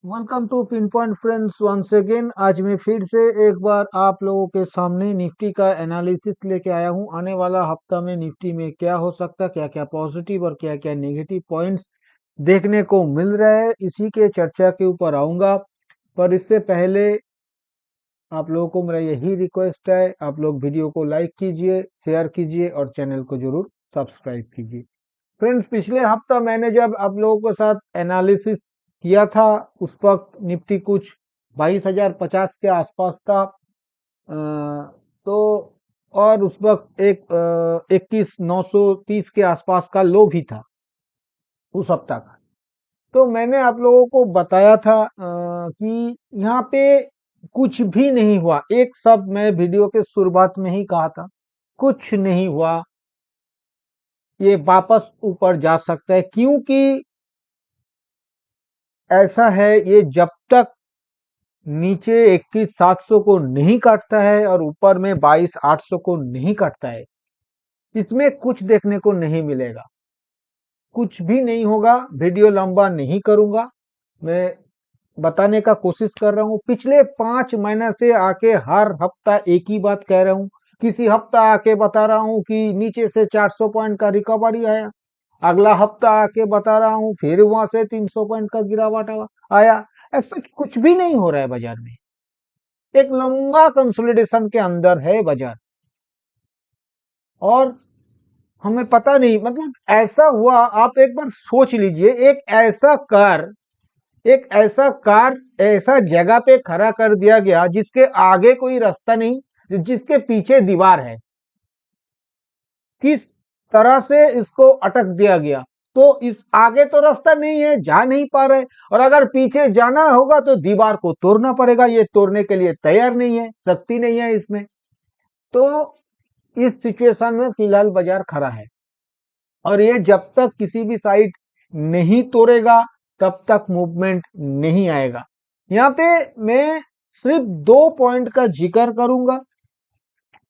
Welcome to pin point friends once again. आज मैं फिर से एक बार आप लोगों के सामने निफ्टी का एनालिसिस लेके आया हूं। आने वाला हफ्ता में निफ्टी में क्या हो सकता है, क्या क्या पॉजिटिव और क्या क्या नेगेटिव पॉइंट्स देखने को मिल रहे हैं, इसी के चर्चा के ऊपर आऊंगा। पर इससे पहले आप लोगों को मेरा यही रिक्वेस्ट है, आप लोग वीडियो को लाइक कीजिए, शेयर कीजिए और चैनल को जरूर सब्सक्राइब कीजिए। फ्रेंड्स, पिछले हफ्ता मैंने जब आप लोगों के साथ एनालिसिस किया था, उस वक्त निफ्टी कुछ 22,050 के आसपास था। तो और उस वक्त एक 21,930 के आसपास का लो भी था उस हफ्ता का। तो मैंने आप लोगों को बताया था कि यहाँ पे कुछ भी नहीं हुआ। एक शब्द मैं वीडियो के शुरुआत में ही कहा था, कुछ नहीं हुआ, ये वापस ऊपर जा सकता है। क्योंकि ऐसा है, ये जब तक नीचे 21,700 को नहीं काटता है और ऊपर में 22,800 को नहीं काटता है, इसमें कुछ देखने को नहीं मिलेगा, कुछ भी नहीं होगा। वीडियो लंबा नहीं करूंगा, मैं बताने का कोशिश कर रहा हूं। पिछले 5 महीने से आके हर हफ्ता एक ही बात कह रहा हूं। किसी हफ्ता आके बता रहा हूं कि नीचे से 400 पॉइंट का रिकवरी आया, अगला हफ्ता आके बता रहा हूं फिर वहां से 300 पॉइंट का गिरावट आया। ऐसा कुछ भी नहीं हो रहा है बाजार में। एक लंबा कंसोलिडेशन के अंदर है बाजार, और हमें पता नहीं, मतलब ऐसा हुआ। आप एक बार सोच लीजिए, एक ऐसा कार ऐसा जगह पे खड़ा कर दिया गया जिसके आगे कोई रास्ता नहीं, जिसके पीछे दीवार है। किस तरह से इसको अटक दिया गया? तो इस आगे तो रास्ता नहीं है, जा नहीं पा रहे, और अगर पीछे जाना होगा तो दीवार को तोड़ना पड़ेगा। ये तोड़ने के लिए तैयार नहीं है, शक्ति नहीं है इसमें। तो इस सिचुएशन में फिलहाल बाजार खड़ा है, और ये जब तक किसी भी साइड नहीं तोड़ेगा तब तक मूवमेंट नहीं आएगा। यहाँ पे मैं सिर्फ 2 पॉइंट का जिक्र करूंगा,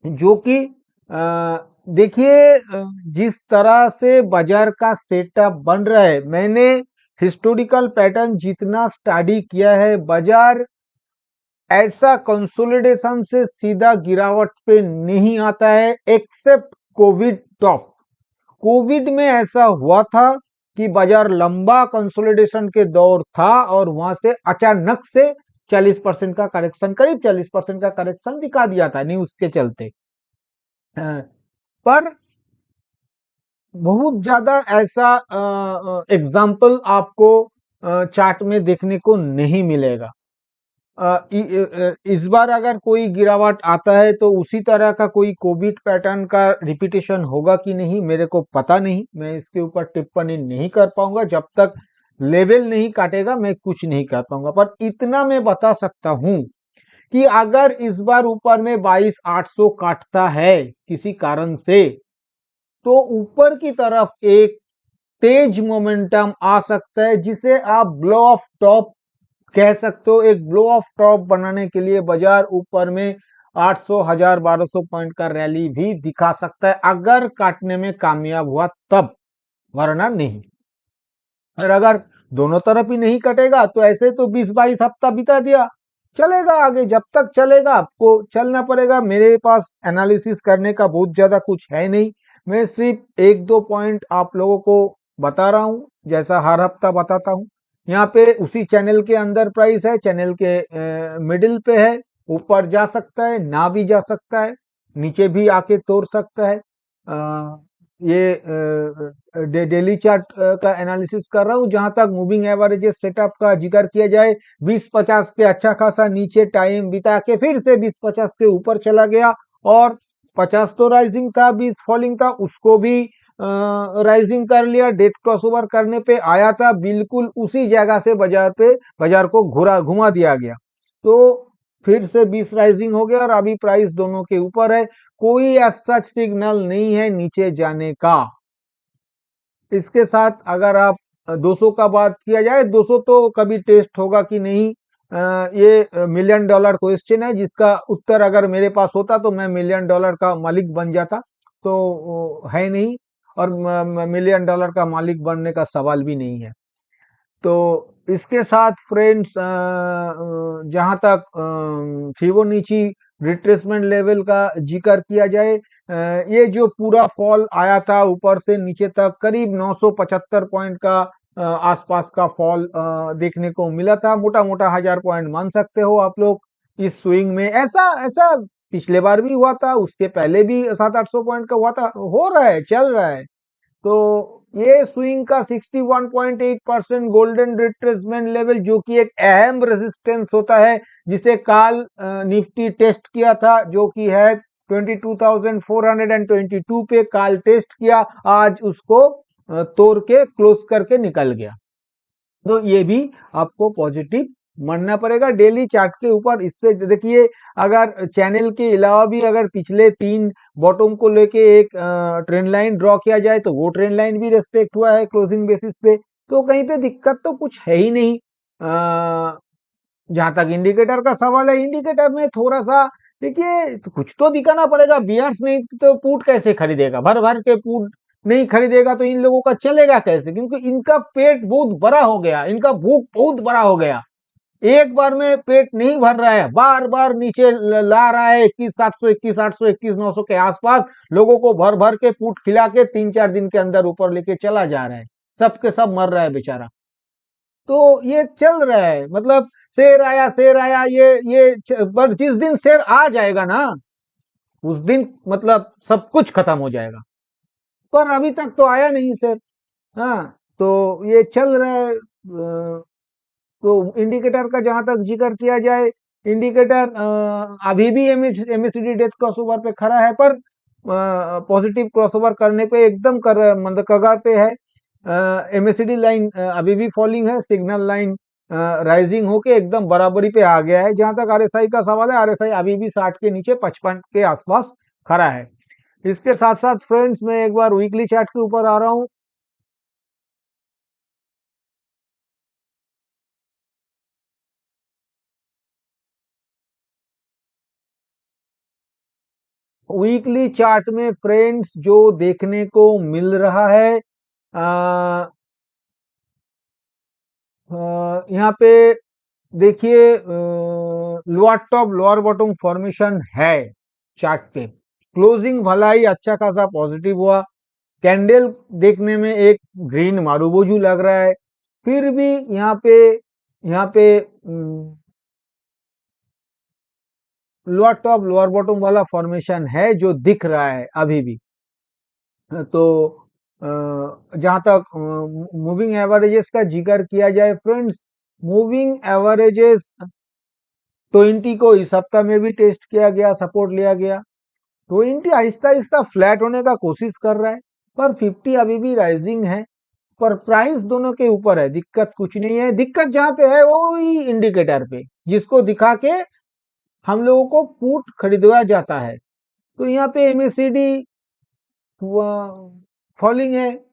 जो कि देखिए, जिस तरह से बाजार का सेटअप बन रहा है, मैंने हिस्टोरिकल पैटर्न जितना स्टडी किया है, बाजार ऐसा कंसोलिडेशन से सीधा गिरावट पे नहीं आता है, एक्सेप्ट कोविड टॉप। कोविड में ऐसा हुआ था कि बाजार लंबा कंसोलिडेशन के दौर था और वहां से अचानक से 40% का करेक्शन, करीब 40% का करेक्शन दिखा दिया था न्यूज के चलते। पर बहुत ज्यादा ऐसा एग्जाम्पल आपको चार्ट में देखने को नहीं मिलेगा। इस बार अगर कोई गिरावट आता है तो उसी तरह का कोई कोविड पैटर्न का रिपीटेशन होगा कि नहीं, मेरे को पता नहीं। मैं इसके ऊपर टिप्पणी नहीं कर पाऊंगा, जब तक लेवल नहीं काटेगा मैं कुछ नहीं कर पाऊंगा। पर इतना मैं बता सकता हूं कि अगर इस बार ऊपर में 22,800 काटता है किसी कारण से, तो ऊपर की तरफ एक तेज मोमेंटम आ सकता है, जिसे आप ब्लो ऑफ टॉप कह सकते हो। एक ब्लो ऑफ टॉप बनाने के लिए बाजार ऊपर में 800, 1000, 1200 पॉइंट का रैली भी दिखा सकता है, अगर काटने में कामयाब हुआ तब, वरना नहीं। और अगर दोनों तरफ ही नहीं कटेगा तो ऐसे तो 20-22 हफ्ता बिता दिया, चलेगा आगे। जब तक चलेगा आपको चलना पड़ेगा। मेरे पास एनालिसिस करने का बहुत ज्यादा कुछ है नहीं, मैं सिर्फ 1-2 पॉइंट आप लोगों को बता रहा हूं, जैसा हर हफ्ता बताता हूं। यहाँ पे उसी चैनल के अंदर प्राइस है, चैनल के मिडिल पे है। ऊपर जा सकता है, ना भी जा सकता है, नीचे भी आके तोड़ सकता है। ये डेली चार्ट का एनालिसिस कर रहा हूं। जहां तक मूविंग एवरेजेस सेटअप का जिक्र किया जाए, 20-50 के अच्छा खासा नीचे टाइम बिता के फिर से 20-50 के ऊपर चला गया, और 50 तो राइजिंग था, 20 फॉलिंग था, उसको भी राइजिंग कर लिया। डेथ क्रॉसओवर करने पे आया था, बिल्कुल उसी जगह से बाजार को घुमा दिया गया। तो फिर से 20 राइजिंग हो गया, और अभी प्राइस दोनों के ऊपर है। कोई ऐसा सिग्नल नहीं है नीचे जाने का। इसके साथ अगर आप 200 का बात किया जाए, 200 तो कभी टेस्ट होगा कि नहीं, ये मिलियन डॉलर क्वेश्चन है, जिसका उत्तर अगर मेरे पास होता तो मैं मिलियन डॉलर का मालिक बन जाता। तो है नहीं, और मिलियन डॉलर का मालिक बनने का सवाल भी नहीं है। तो इसके साथ फ्रेंड्स जहां तक फिबोनाची रिट्रेसमेंट लेवल का जिक्र किया जाए, ये जो पूरा फॉल आया था ऊपर से नीचे तक करीब 975 पॉइंट का आसपास का फॉल देखने को मिला था। मोटा मोटा 1000 पॉइंट मान सकते हो आप लोग इस स्विंग में। ऐसा ऐसा पिछले बार भी हुआ था, उसके पहले भी 700-800 पॉइंट का हुआ था, हो रहा है, चल रहा है। तो ये स्विंग का 61.8% गोल्डन रिट्रेसमेंट लेवल, जो कि एक अहम रेजिस्टेंस होता है, जिसे काल निफ्टी टेस्ट किया था, जो कि है 22,422 पे काल टेस्ट किया, आज उसको तोड़ के क्लोज करके निकल गया। तो ये भी आपको पॉजिटिव मानना पड़ेगा डेली चार्ट के ऊपर। इससे देखिए, अगर चैनल के अलावा भी अगर पिछले 3 बॉटम को लेके एक ट्रेंड लाइन ड्रॉ किया जाए, तो वो ट्रेंड लाइन भी रेस्पेक्ट हुआ है क्लोजिंग बेसिस पे। तो कहीं पे दिक्कत तो कुछ है ही नहीं। जहां तक इंडिकेटर का सवाल है, इंडिकेटर में थोड़ा सा देखिए, तो कुछ तो दिखाना पड़ेगा। बियर्स नहीं तो पुट कैसे खरीदेगा? भर भर के पुट नहीं खरीदेगा तो इन लोगों का चलेगा कैसे? क्योंकि इनका पेट बहुत बड़ा हो गया, इनका भूख बहुत बड़ा हो गया। एक बार में पेट नहीं भर रहा है, बार बार नीचे ला रहा है। 21,700, 21,800, 21,900 के आसपास लोगों को भर भर के पुट खिला के 3-4 दिन के अंदर ऊपर लेके चला जा रहा है। सबके सब मर रहा है बेचारा। तो ये चल रहा है, मतलब शेर आया, पर जिस दिन शेर आ जाएगा ना, उस दिन मतलब सब कुछ खत्म हो जाएगा। पर अभी तक तो आया नहीं शेर। हाँ, तो ये चल रहा है। तो इंडिकेटर का जहां तक जिक्र किया जाए, इंडिकेटर अभी भी एमएससीडी डेथ क्रॉसओवर पे खड़ा है, पर पॉजिटिव क्रॉसओवर करने पे एकदम मतलब कगार पे है। एमएससीडी लाइन अभी भी फॉलिंग है, सिग्नल लाइन राइजिंग होके एकदम बराबरी पे आ गया है। जहां तक आरएसआई का सवाल है, आरएसआई अभी भी 60 के नीचे 55 के आसपास खड़ा है। इसके साथ साथ फ्रेंड्स, मैं एक बार वीकली चार्ट के ऊपर आ रहा हूँ। वीकली चार्ट में फ्रेंड्स जो देखने को मिल रहा है, यहाँ पे देखिए, lower top lower bottom formation है चार्ट पे। क्लोजिंग भला ही अच्छा खासा पॉजिटिव हुआ। कैंडल देखने में एक ग्रीन मारूबोजू लग रहा है, फिर भी यहाँ पे लोअर टॉप लोअर बॉटम वाला फॉर्मेशन है जो दिख रहा है अभी भी। तो जहां तक मूविंग एवरेजेस का जिक्र किया जाए फ्रेंड्स, मूविंग एवरेजेस 20 को इस सप्ताह में भी टेस्ट किया गया, सपोर्ट लिया गया। 20 आहिस्ता आहिस्ता फ्लैट होने का कोशिश कर रहा है, पर 50 अभी भी राइजिंग है। पर प्राइस दोनों के ऊपर है, दिक्कत कुछ नहीं है। दिक्कत जहां पे है वो ही इंडिकेटर पे, जिसको दिखा के हम लोगों को पुट खरीदवा जाता है। तो यहाँ पे एमएससीडी फॉलिंग है,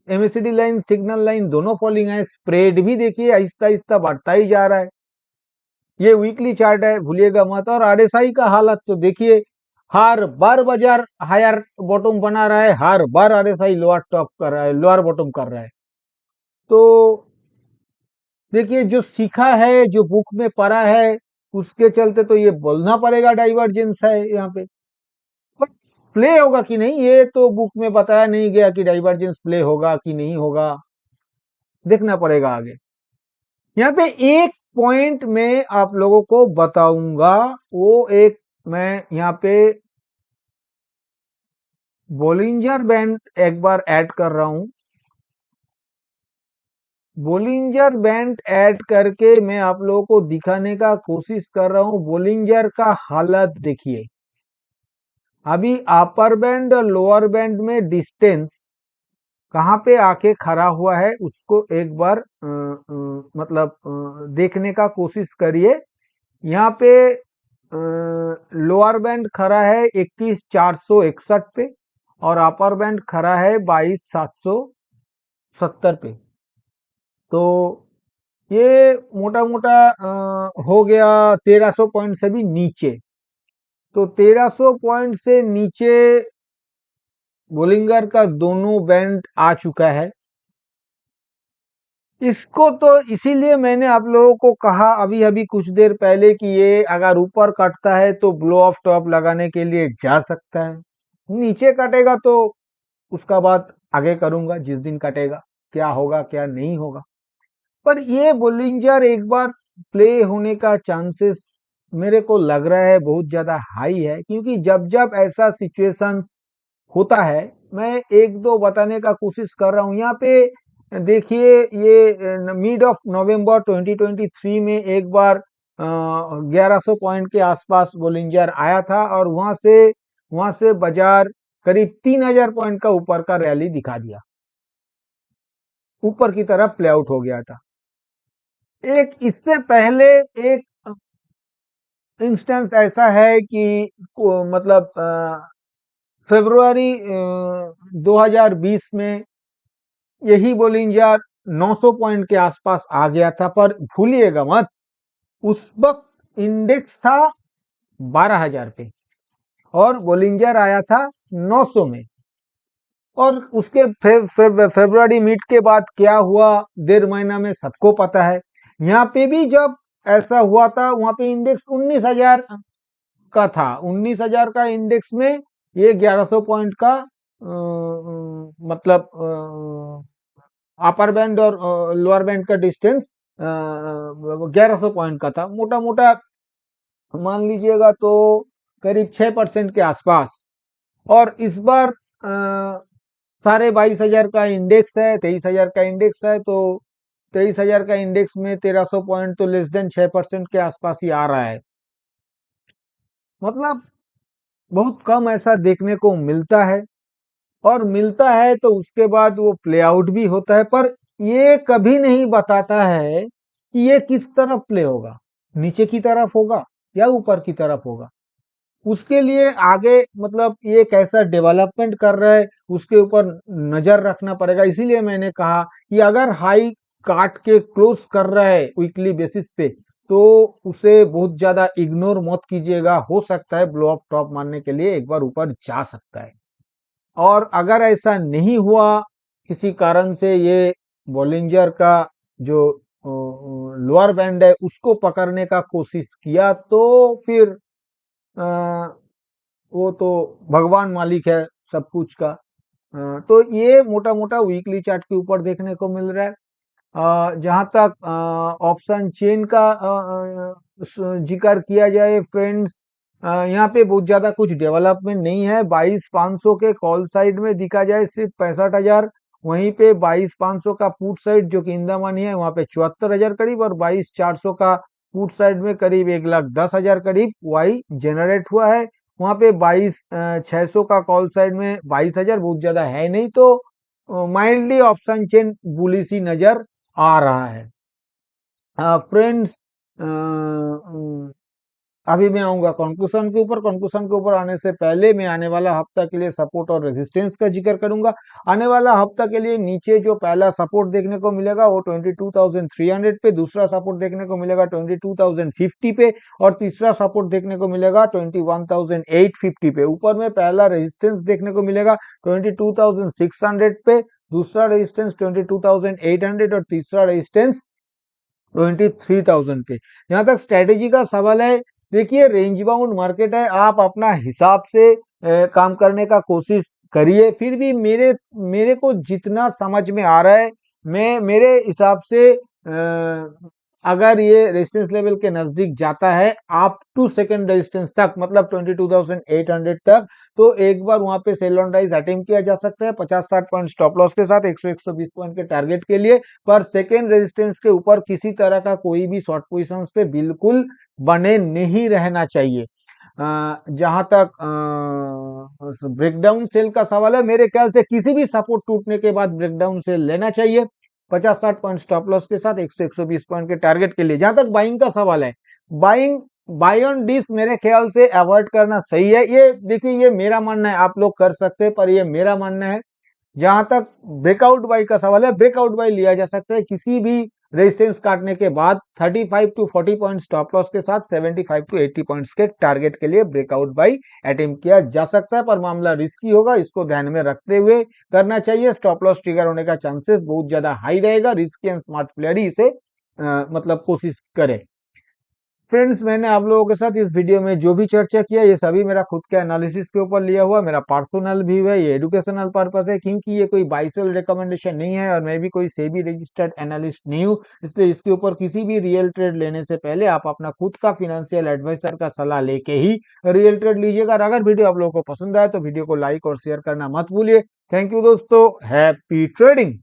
एमएससीडी लाइन सिग्नल लाइन दोनों फॉलिंग है। स्प्रेड भी देखिए आहिस्ता आहिस्ता बढ़ता ही जा रहा है। ये वीकली चार्ट है, भूलिएगा मत। और आरएसआई का हालत तो देखिए, हर बार बाजार हायर बॉटम बना रहा है, हर बार आरएसआई लोअर टॉप कर रहा है, लोअर बॉटम कर रहा है। तो देखिए, जो सीखा है, जो बुक में पढ़ा है, उसके चलते तो ये बोलना पड़ेगा डाइवर्जेंस है यहाँ पे। पर प्ले होगा कि नहीं, ये तो बुक में बताया नहीं गया कि डाइवर्जेंस प्ले होगा कि नहीं होगा, देखना पड़ेगा आगे। यहाँ पे एक पॉइंट में आप लोगों को बताऊंगा, वो एक मैं यहाँ पे बोलिंजर बैंड एक बार ऐड कर रहा हूं। बोलिंजर बैंड ऐड करके मैं आप लोगों को दिखाने का कोशिश कर रहा हूं। बोलिंजर का हालत देखिए, अभी अपर बैंड और लोअर बैंड में डिस्टेंस कहाँ पे आके खड़ा हुआ है, उसको एक बार मतलब देखने का कोशिश करिए। यहाँ पे लोअर बैंड खड़ा है 21,461 पे, और अपर बैंड खड़ा है 22,770 पे। तो ये मोटा मोटा हो गया 1300 पॉइंट से भी नीचे। तो 1300 पॉइंट से नीचे बोलिंगर का दोनों बैंड आ चुका है। इसको तो इसीलिए मैंने आप लोगों को कहा अभी अभी कुछ देर पहले कि ये अगर ऊपर कटता है तो ब्लो ऑफ टॉप लगाने के लिए जा सकता है, नीचे कटेगा तो उसका बात आगे करूंगा जिस दिन कटेगा, क्या होगा क्या नहीं होगा। पर ये बोलिंजर एक बार प्ले होने का चांसेस मेरे को लग रहा है बहुत ज्यादा हाई है, क्योंकि जब जब ऐसा सिचुएशंस होता है, मैं एक दो बताने का कोशिश कर रहा हूँ यहाँ पे। देखिए ये मिड ऑफ नवंबर 2023 में एक बार 1100 पॉइंट के आसपास बोलिंजर आया था और वहां से बाजार करीब 3000 पॉइंट का ऊपर का रैली दिखा दिया, ऊपर की तरफ प्ले आउट हो गया था। एक इससे पहले एक इंस्टेंस ऐसा है कि मतलब फरवरी 2020 में यही बोलिंजर 900 पॉइंट के आसपास आ गया था, पर भूलिएगा मत उस वक्त इंडेक्स था 12,000 पे और बोलिंजर आया था 900 में। और उसके फरवरी मिड के बाद क्या हुआ 1.5 महीना में सबको पता है। यहाँ पे भी जब ऐसा हुआ था वहां पे इंडेक्स 19,000 का था, 19,000 का इंडेक्स में ये 1100 पॉइंट का मतलब अपर बैंड और लोअर बैंड का डिस्टेंस 1100 पॉइंट का था, मोटा मोटा मान लीजिएगा तो करीब 6% के आसपास। और इस बार 22,500 का इंडेक्स है, 23,000 का इंडेक्स है, तो 23,000 का इंडेक्स में 1300 पॉइंट तो लेस देन 6% के आसपास ही आ रहा है। मतलब बहुत कम ऐसा देखने को मिलता है, और मिलता है तो उसके बाद वो प्ले आउट भी होता है, पर ये कभी नहीं बताता है कि ये किस तरफ प्ले होगा, नीचे की तरफ होगा या ऊपर की तरफ होगा। उसके लिए आगे मतलब ये कैसा डेवलपमेंट कर रहा है उसके ऊपर नजर रखना पड़ेगा। इसीलिए मैंने कहा कि अगर हाई काट के क्लोज कर रहा है वीकली बेसिस पे तो उसे बहुत ज्यादा इग्नोर मत कीजिएगा, हो सकता है ब्लो ऑफ टॉप मारने के लिए एक बार ऊपर जा सकता है। और अगर ऐसा नहीं हुआ किसी कारण से, ये बॉलिंजर का जो लोअर बैंड है उसको पकड़ने का कोशिश किया, तो फिर अ, वो तो भगवान मालिक है सब कुछ का। तो ये मोटा मोटा वीकली चार्ट के ऊपर देखने को मिल रहा है। जहां तक ऑप्शन चेन का जिक्र किया जाए फ्रेंड्स, यहाँ पे बहुत ज्यादा कुछ डेवलपमेंट नहीं है। 22,500 के कॉल साइड में दिखा जाए सिर्फ 65,000, वहीं पे 22,500 का पुट साइड जो कि इन द मनी है वहां पे 74,000 करीब, और 22,400 का पुट साइड में करीब 1,10,000 करीब वाई जनरेट हुआ है। वहां पे 22,600 का कॉल साइड में 22,000 बहुत ज्यादा है नहीं, तो माइल्डली ऑप्शन चेन बुलिश ही नजर आ रहा है। फ्रेंड्स, अभी मैं आऊंगा कंक्लूजन के ऊपर। कंक्लूजन के ऊपर आने से पहले मैं आने वाला हफ्ता के लिए सपोर्ट और रेजिस्टेंस का जिक्र करूंगा। आने वाला हफ्ता के लिए नीचे जो पहला सपोर्ट देखने को मिलेगा वो 22,300 पे, दूसरा सपोर्ट देखने को मिलेगा 22,050 पे, और तीसरा सपोर्ट देखने को मिलेगा 21,850 पे। ऊपर में पहला रेजिस्टेंस देखने को मिलेगा 22,600 पे, दूसरा रेजिस्टेंस 22,800 और तीसरा रेजिस्टेंस 23,000 पे। जहां तक स्ट्रेटेजी का सवाल है, देखिए रेंज बाउंड मार्केट है, आप अपना हिसाब से काम करने का कोशिश करिए। फिर भी मेरे मेरे को जितना समझ में आ रहा है, मैं मेरे हिसाब से अगर ये रेजिस्टेंस लेवल के नजदीक जाता है अप टू सेकंड रेजिस्टेंस तक, मतलब 22,800 तक, तो एक बार वहां पे सेल ऑन राइज अटेम्प्ट किया जा सकता है 50-60 पॉइंट स्टॉप लॉस के साथ 100-120 पॉइंट के टारगेट के लिए। पर सेकेंड रेजिस्टेंस के ऊपर किसी तरह का कोई भी शॉर्ट पोजिशन पे बिल्कुल बने नहीं रहना चाहिए। जहां तक ब्रेकडाउन सेल का सवाल है, मेरे ख्याल से किसी भी सपोर्ट टूटने के बाद ब्रेकडाउन सेल लेना चाहिए 50-60 पॉइंट स्टॉप लॉस के साथ 100-120 पॉइंट के टारगेट के लिए। जहां तक बाइंग का सवाल है, बाइंग बाय ऑन डिस मेरे ख्याल से अवॉइड करना सही है। ये देखिए ये मेरा मानना है, आप लोग कर सकते हैं पर ये मेरा मानना है। जहां तक ब्रेकआउट बाई का सवाल है, ब्रेकआउट बाई लिया जा सकता है किसी भी रेजिस्टेंस काटने के बाद 35 टू 40 पॉइंट स्टॉप लॉस के साथ 75 टू 80 पॉइंट्स के टारगेट के लिए ब्रेकआउट बाई अटेम्प्ट किया जा सकता है, पर मामला रिस्की होगा, इसको ध्यान में रखते हुए करना चाहिए। स्टॉप लॉस ट्रिगर होने का चांसेस बहुत ज्यादा हाई रहेगा, रिस्की एंड स्मार्ट प्लेयर ही इसे मतलब कोशिश करे। फ्रेंड्स, मैंने आप लोगों के साथ इस वीडियो में जो भी चर्चा किया ये सभी मेरा खुद के एनालिसिस के ऊपर लिया हुआ मेरा पर्सनल व्यू है, ये एजुकेशनल पर्पस है, क्योंकि ये कोई बाय सेल रिकमेंडेशन नहीं है और मैं भी कोई सेबी रजिस्टर्ड एनालिस्ट नहीं हूँ, इसलिए इसके ऊपर किसी भी रियल ट्रेड लेने से पहले आप अपना खुद का फिनेंशियल एडवाइजर का सलाह लेके ही रियल ट्रेड लीजिएगा। अगर वीडियो आप लोगों को पसंद आए तो वीडियो को लाइक और शेयर करना मत भूलिए। थैंक यू दोस्तों, हैप्पी ट्रेडिंग।